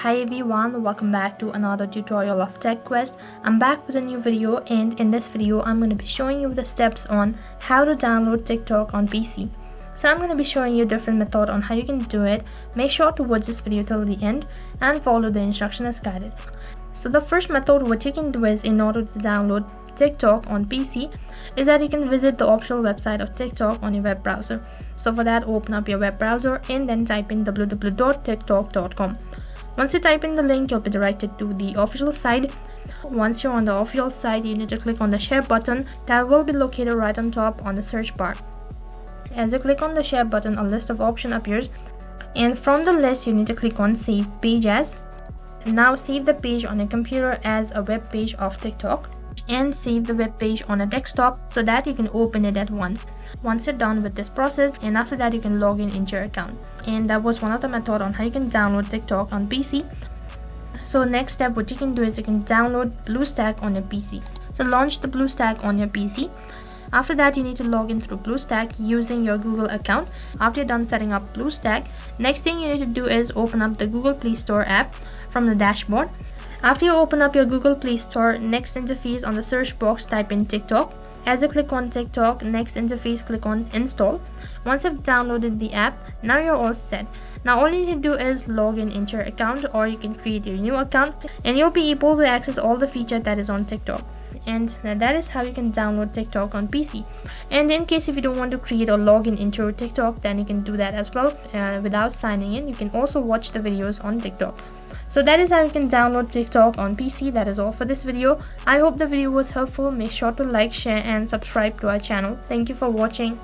Hi everyone, welcome back to another tutorial of TechQuest. I'm back with a new video, and in this video I'm going to be showing you the steps on how to download TikTok on PC. So I'm going to be showing you a different method on how you can do it. Make sure to watch this video till the end and follow the instruction as guided. So the first method what you can do is, in order to download TikTok on PC, is that you can visit the official website of TikTok on your web browser. So for that, open up your web browser and then type in www.tiktok.com. Once you type in the link, you'll be directed to the official site. Once you're on the official site, you need to click on the share button that will be located right on top on the search bar. As you click on the share button, a list of options appears, and from the list you need to click on save page as. Now save the page on your computer as a web page of TikTok, and save the web page on a desktop so that you can open it at once. Once you're done with this process, and after that you can log in into your account. And that was one of the methods on how you can download TikTok on PC. So next step what you can do is you can download BlueStacks on your PC. So launch the BlueStacks on your PC. After that, you need to log in through BlueStacks using your Google account. After you're done setting up BlueStacks, next thing you need to do is open up the Google Play Store app from the dashboard. After you open up your Google Play Store, next interface on the search box, type in TikTok. As you click on TikTok, next interface, click on install. Once you've downloaded the app, now you're all set. Now all you need to do is log in into your account, or you can create your new account, and you'll be able to access all the features that is on TikTok. And that is how you can download TikTok on PC. And in case if you don't want to create or log in into your TikTok, then you can do that as well without signing in. You can also watch the videos on TikTok. So that is how you can download TikTok on PC. That is all for this video. I hope the video was helpful. Make sure to like, share and subscribe to our channel. Thank you for watching.